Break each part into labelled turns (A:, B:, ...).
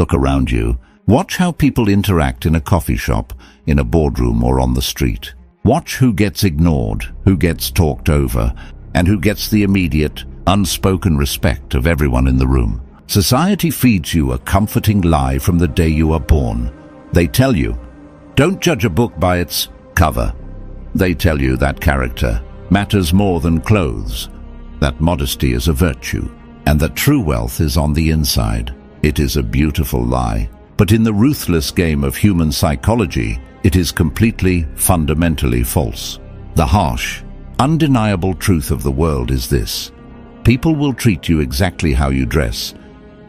A: Look around you. Watch how people interact in a coffee shop, in a boardroom, or on the street. Watch who gets ignored, who gets talked over, and who gets the immediate, unspoken respect of everyone in the room. Society feeds you a comforting lie from the day you are born. They tell you, don't judge a book by its cover. They tell you that character matters more than clothes, that modesty is a virtue, and that true wealth is on the inside. It is a beautiful lie, but in the ruthless game of human psychology, it is completely, fundamentally false. The harsh, undeniable truth of the world is this: people will treat you exactly how you dress,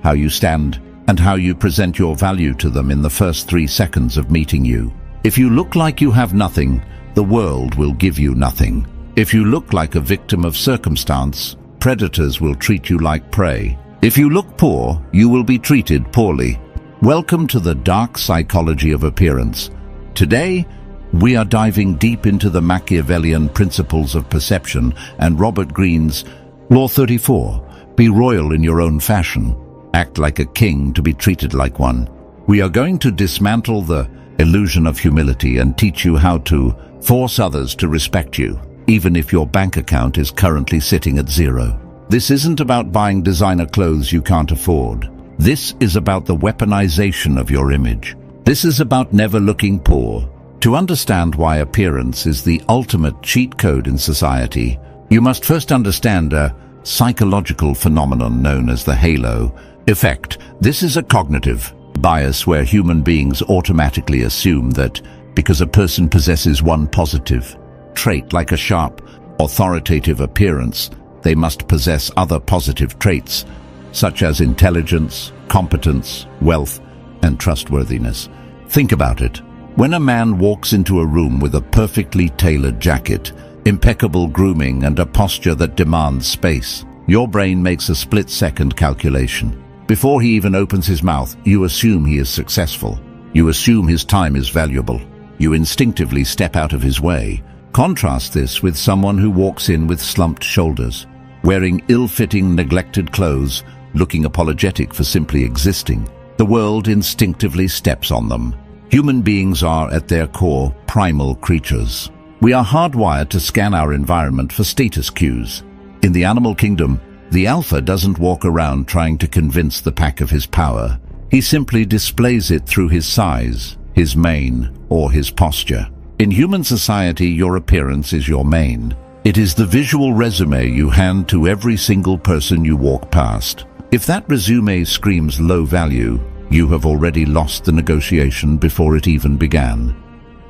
A: how you stand, and how you present your value to them in the first 3 seconds of meeting you. If you look like you have nothing, the world will give you nothing. If you look like a victim of circumstance, predators will treat you like prey. If you look poor, you will be treated poorly. Welcome to the dark psychology of appearance. Today, we are diving deep into the Machiavellian principles of perception and Robert Greene's Law 34. Be royal in your own fashion. Act like a king to be treated like one. We are going to dismantle the illusion of humility and teach you how to force others to respect you, even if your bank account is currently sitting at zero. This isn't about buying designer clothes you can't afford. This is about the weaponization of your image. This is about never looking poor. To understand why appearance is the ultimate cheat code in society, you must first understand a psychological phenomenon known as the halo effect. This is a cognitive bias where human beings automatically assume that because a person possesses one positive trait, like a sharp, authoritative appearance, they must possess other positive traits, such as intelligence, competence, wealth, and trustworthiness. Think about it. When a man walks into a room with a perfectly tailored jacket, impeccable grooming, and a posture that demands space, your brain makes a split-second calculation. Before he even opens his mouth, you assume he is successful. You assume his time is valuable. You instinctively step out of his way. Contrast this with someone who walks in with slumped shoulders, wearing ill-fitting, neglected clothes, looking apologetic for simply existing. The world instinctively steps on them. Human beings are, at their core, primal creatures. We are hardwired to scan our environment for status cues. In the animal kingdom, the alpha doesn't walk around trying to convince the pack of his power. He simply displays it through his size, his mane, or his posture. In human society, your appearance is your mane. It is the visual resume you hand to every single person you walk past. If that resume screams low value, you have already lost the negotiation before it even began.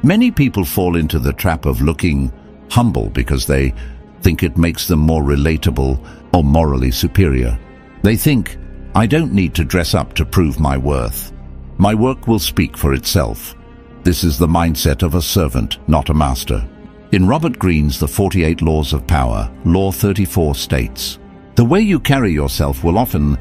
A: Many people fall into the trap of looking humble because they think it makes them more relatable or morally superior. They think, I don't need to dress up to prove my worth. My work will speak for itself. This is the mindset of a servant, not a master. In Robert Greene's The 48 Laws of Power, Law 34 states, the way you carry yourself will often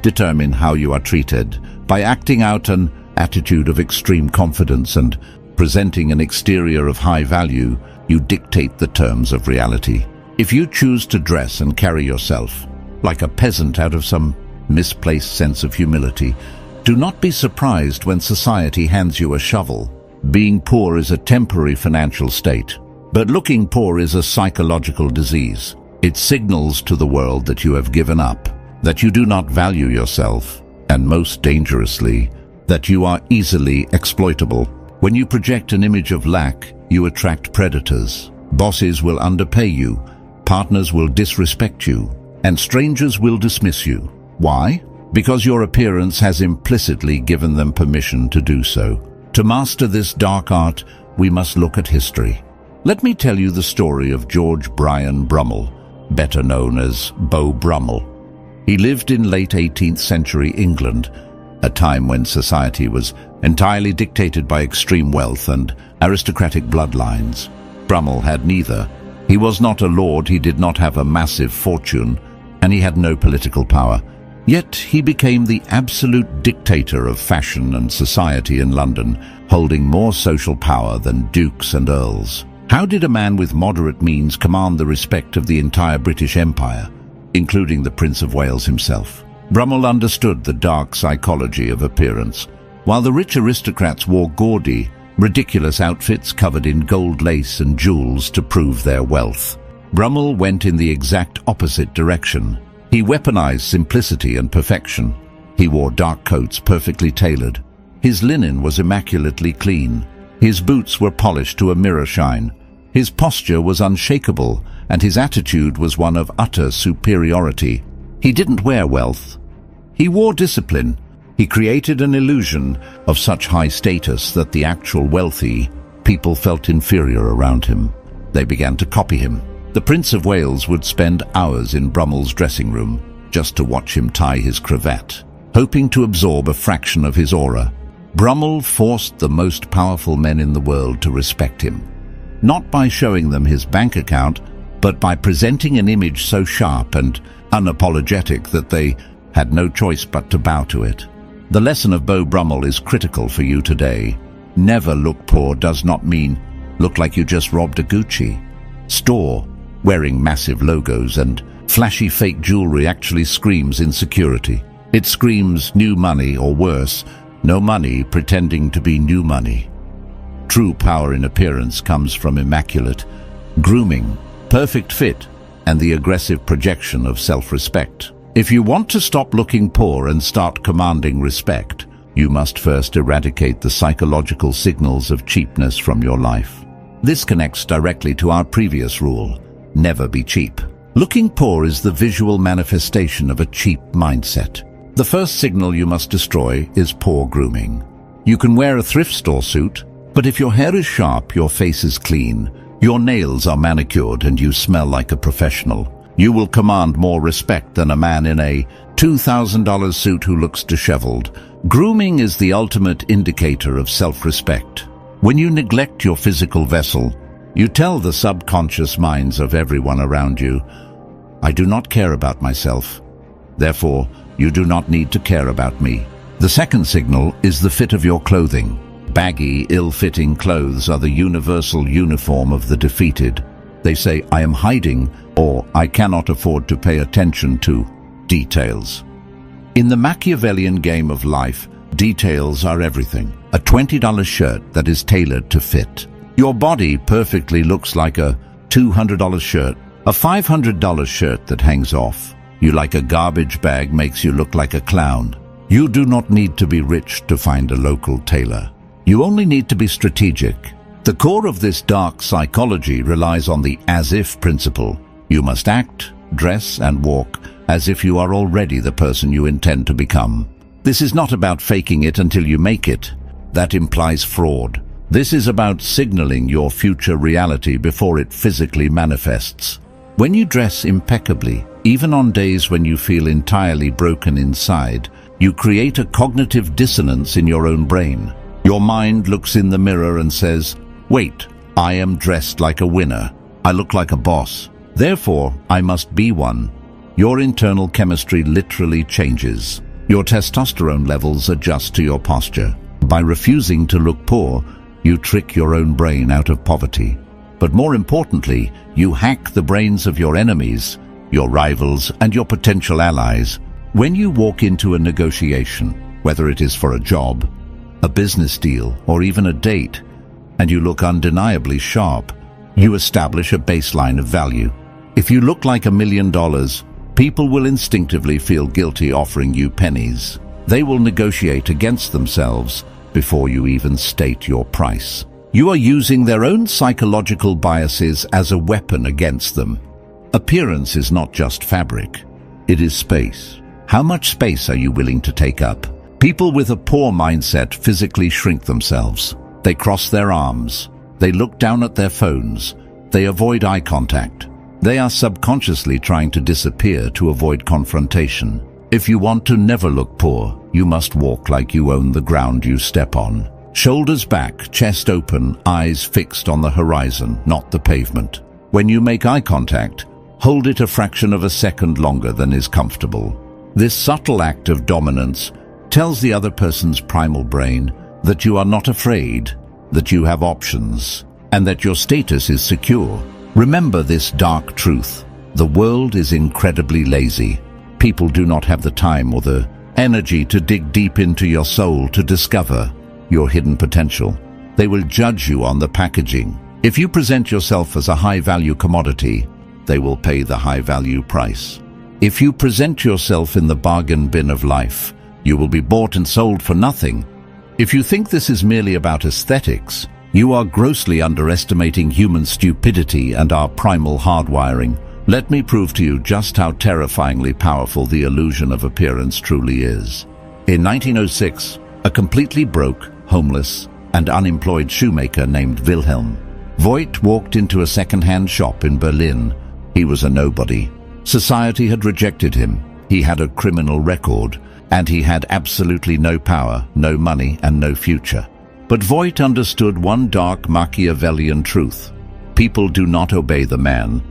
A: determine how you are treated. By acting out an attitude of extreme confidence and presenting an exterior of high value, you dictate the terms of reality. If you choose to dress and carry yourself like a peasant out of some misplaced sense of humility, do not be surprised when society hands you a shovel. Being poor is a temporary financial state, but looking poor is a psychological disease. It signals to the world that you have given up, that you do not value yourself, and most dangerously, that you are easily exploitable. When you project an image of lack, you attract predators. Bosses will underpay you, partners will disrespect you, and strangers will dismiss you. Why? Because your appearance has implicitly given them permission to do so. To master this dark art, we must look at history. Let me tell you the story of George Bryan Brummel, better known as Beau Brummel. He lived in late 18th century England, a time when society was entirely dictated by extreme wealth and aristocratic bloodlines. Brummel had neither. He was not a lord, he did not have a massive fortune, and he had no political power. Yet he became the absolute dictator of fashion and society in London, holding more social power than dukes and earls. How did a man with moderate means command the respect of the entire British Empire, including the Prince of Wales himself? Brummel understood the dark psychology of appearance. While the rich aristocrats wore gaudy, ridiculous outfits covered in gold lace and jewels to prove their wealth, Brummel went in the exact opposite direction. He weaponized simplicity and perfection. He wore dark coats perfectly tailored. His linen was immaculately clean. His boots were polished to a mirror shine. His posture was unshakable, and his attitude was one of utter superiority. He didn't wear wealth. He wore discipline. He created an illusion of such high status that the actual wealthy people felt inferior around him. They began to copy him. The Prince of Wales would spend hours in Brummel's dressing room just to watch him tie his cravat, hoping to absorb a fraction of his aura. Brummel forced the most powerful men in the world to respect him, not by showing them his bank account, but by presenting an image so sharp and unapologetic that they had no choice but to bow to it. The lesson of Beau Brummel is critical for you today. Never look poor does not mean look like you just robbed a Gucci store. Wearing massive logos and flashy fake jewelry actually screams insecurity. It screams new money, or worse, no money pretending to be new money. True power in appearance comes from immaculate grooming, perfect fit, and the aggressive projection of self-respect. If you want to stop looking poor and start commanding respect, you must first eradicate the psychological signals of cheapness from your life. This connects directly to our previous rule: never be cheap. Looking poor is the visual manifestation of a cheap mindset. The first signal you must destroy is poor grooming. You can wear a thrift store suit, but if your hair is sharp, your face is clean, your nails are manicured, and you smell like a professional, you will command more respect than a man in a $2,000 suit who looks disheveled. Grooming is the ultimate indicator of self-respect. When you neglect your physical vessel, you tell the subconscious minds of everyone around you, I do not care about myself. Therefore, you do not need to care about me. The second signal is the fit of your clothing. Baggy, ill-fitting clothes are the universal uniform of the defeated. They say, I am hiding, or I cannot afford to pay attention to details. In the Machiavellian game of life, details are everything. A $20 shirt that is tailored to fit. Your body perfectly looks like a $200 shirt, a $500 shirt that hangs off. You like a garbage bag makes you look like a clown. You do not need to be rich to find a local tailor. You only need to be strategic. The core of this dark psychology relies on the as-if principle. You must act, dress, and walk as if you are already the person you intend to become. This is not about faking it until you make it. That implies fraud. This is about signaling your future reality before it physically manifests. When you dress impeccably, even on days when you feel entirely broken inside, you create a cognitive dissonance in your own brain. Your mind looks in the mirror and says, wait, I am dressed like a winner. I look like a boss. Therefore, I must be one. Your internal chemistry literally changes. Your testosterone levels adjust to your posture. By refusing to look poor, you trick your own brain out of poverty. But more importantly, you hack the brains of your enemies, your rivals, and your potential allies. When you walk into a negotiation, whether it is for a job, a business deal, or even a date, and you look undeniably sharp, you establish a baseline of value. If you look like $1 million, people will instinctively feel guilty offering you pennies. They will negotiate against themselves before you even state your price. You are using their own psychological biases as a weapon against them. Appearance is not just fabric, it is space. How much space are you willing to take up? People with a poor mindset physically shrink themselves. They cross their arms. They look down at their phones. They avoid eye contact. They are subconsciously trying to disappear to avoid confrontation. If you want to never look poor, you must walk like you own the ground you step on. Shoulders back, chest open, eyes fixed on the horizon, not the pavement. When you make eye contact, hold it a fraction of a second longer than is comfortable. This subtle act of dominance tells the other person's primal brain that you are not afraid, that you have options, and that your status is secure. Remember this dark truth. The world is incredibly lazy. People do not have the time or the energy to dig deep into your soul to discover your hidden potential. They will judge you on the packaging. If you present yourself as a high-value commodity, they will pay the high-value price. If you present yourself in the bargain bin of life, you will be bought and sold for nothing. If you think this is merely about aesthetics, you are grossly underestimating human stupidity and our primal hardwiring. Let me prove to you just how terrifyingly powerful the illusion of appearance truly is. In 1906, a completely broke, homeless, and unemployed shoemaker named Wilhelm Voigt walked into a second-hand shop in Berlin. He was a nobody. Society had rejected him. He had a criminal record, and he had absolutely no power, no money, and no future. But Voigt understood one dark Machiavellian truth. People do not obey the man.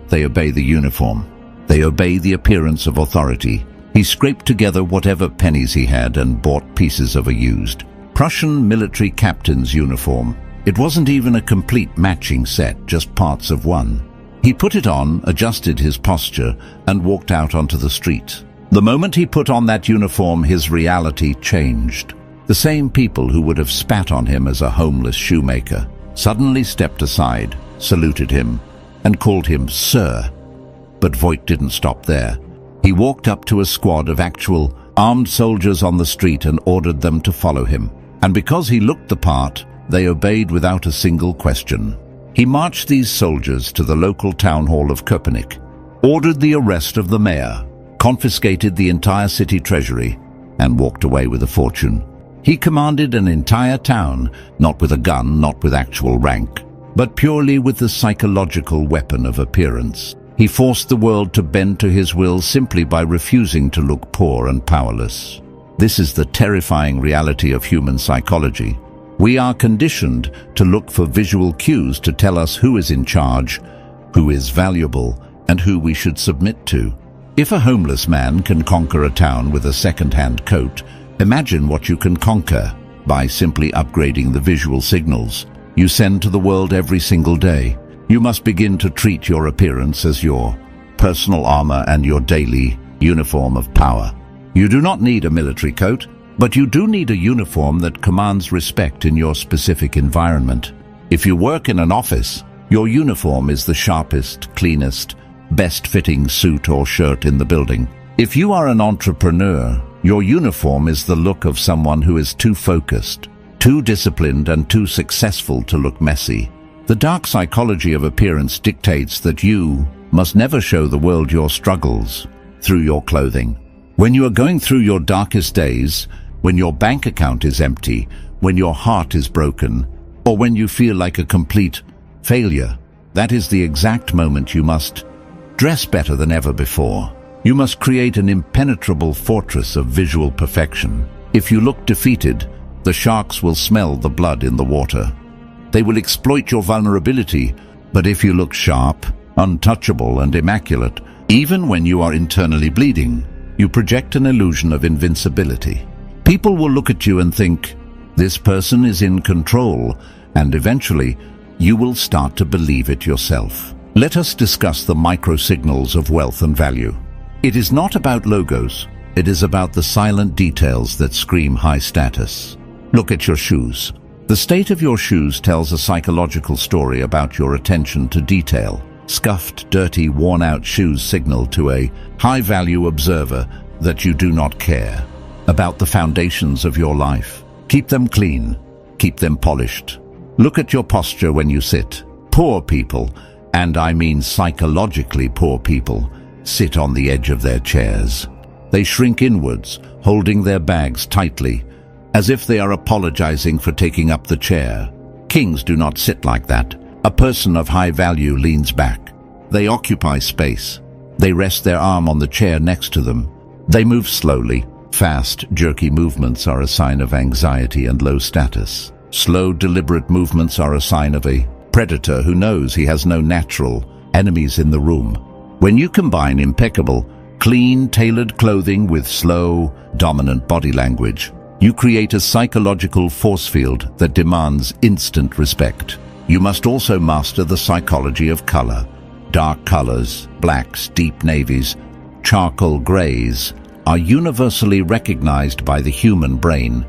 A: They obey the uniform. They obey the appearance of authority. He scraped together whatever pennies he had and bought pieces of a used Prussian military captain's uniform. It wasn't even a complete matching set, just parts of one. He put it on, adjusted his posture, and walked out onto the street. The moment he put on that uniform, his reality changed. The same people who would have spat on him as a homeless shoemaker suddenly stepped aside, saluted him, and called him Sir. But Voigt didn't stop there. He walked up to a squad of actual armed soldiers on the street and ordered them to follow him. And because he looked the part, they obeyed without a single question. He marched these soldiers to the local town hall of Köpenick, ordered the arrest of the mayor, confiscated the entire city treasury, and walked away with a fortune. He commanded an entire town, not with a gun, not with actual rank, but purely with the psychological weapon of appearance. He forced the world to bend to his will simply by refusing to look poor and powerless. This is the terrifying reality of human psychology. We are conditioned to look for visual cues to tell us who is in charge, who is valuable, and who we should submit to. If a homeless man can conquer a town with a second-hand coat, imagine what you can conquer by simply upgrading the visual signals you send to the world every single day. You must begin to treat your appearance as your personal armor and your daily uniform of power. You do not need a military coat, but you do need a uniform that commands respect in your specific environment. If you work in an office, your uniform is the sharpest, cleanest, best-fitting suit or shirt in the building. If you are an entrepreneur, your uniform is the look of someone who is too focused, too disciplined, and too successful to look messy. The dark psychology of appearance dictates that you must never show the world your struggles through your clothing. When you are going through your darkest days, when your bank account is empty, when your heart is broken, or when you feel like a complete failure, that is the exact moment you must dress better than ever before. You must create an impenetrable fortress of visual perfection. If you look defeated, the sharks will smell the blood in the water. They will exploit your vulnerability, but if you look sharp, untouchable, and immaculate, even when you are internally bleeding, you project an illusion of invincibility. People will look at you and think, this person is in control, and eventually, you will start to believe it yourself. Let us discuss the micro-signals of wealth and value. It is not about logos. It is about the silent details that scream high status. Look at your shoes. The state of your shoes tells a psychological story about your attention to detail. Scuffed, dirty, worn-out shoes signal to a high-value observer that you do not care about the foundations of your life. Keep them clean. Keep them polished. Look at your posture when you sit. Poor people, and I mean psychologically poor people, sit on the edge of their chairs. They shrink inwards, holding their bags tightly, as if they are apologizing for taking up the chair. Kings do not sit like that. A person of high value leans back. They occupy space. They rest their arm on the chair next to them. They move slowly. Fast, jerky movements are a sign of anxiety and low status. Slow, deliberate movements are a sign of a predator who knows he has no natural enemies in the room. When you combine impeccable, clean, tailored clothing with slow, dominant body language, you create a psychological force field that demands instant respect. You must also master the psychology of color. Dark colors, blacks, deep navies, charcoal greys, are universally recognized by the human brain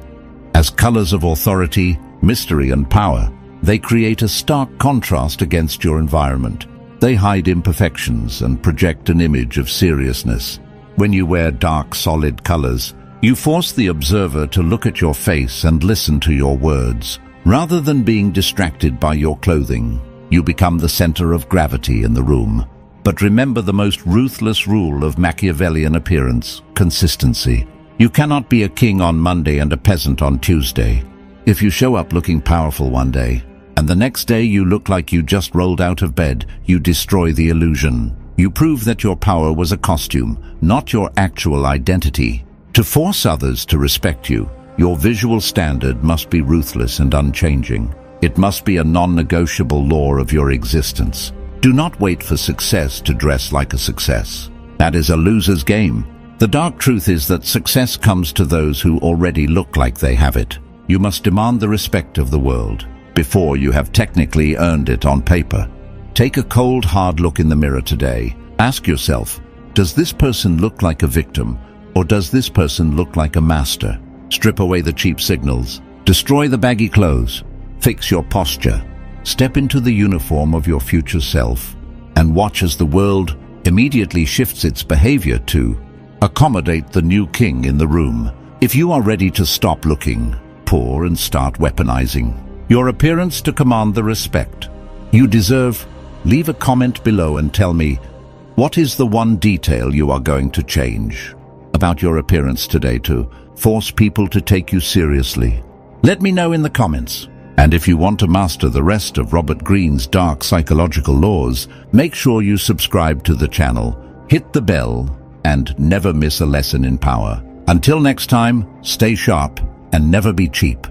A: as colors of authority, mystery, and power. They create a stark contrast against your environment. They hide imperfections and project an image of seriousness. When you wear dark, solid colors, you force the observer to look at your face and listen to your words. Rather than being distracted by your clothing, you become the center of gravity in the room. But remember the most ruthless rule of Machiavellian appearance: consistency. You cannot be a king on Monday and a peasant on Tuesday. If you show up looking powerful one day, and the next day you look like you just rolled out of bed, you destroy the illusion. You prove that your power was a costume, not your actual identity. To force others to respect you, your visual standard must be ruthless and unchanging. It must be a non-negotiable law of your existence. Do not wait for success to dress like a success. That is a loser's game. The dark truth is that success comes to those who already look like they have it. You must demand the respect of the world before you have technically earned it on paper. Take a cold, hard look in the mirror today. Ask yourself, does this person look like a victim, or does this person look like a master? Strip away the cheap signals. Destroy the baggy clothes. Fix your posture. Step into the uniform of your future self and watch as the world immediately shifts its behavior to accommodate the new king in the room. If you are ready to stop looking poor and start weaponizing your appearance to command the respect you deserve, leave a comment below and tell me, what is the one detail you are going to change about your appearance today to force people to take you seriously? Let me know in the comments. And if you want to master the rest of Robert Greene's dark psychological laws, make sure you subscribe to the channel, hit the bell, and never miss a lesson in power. Until next time, stay sharp and never be cheap.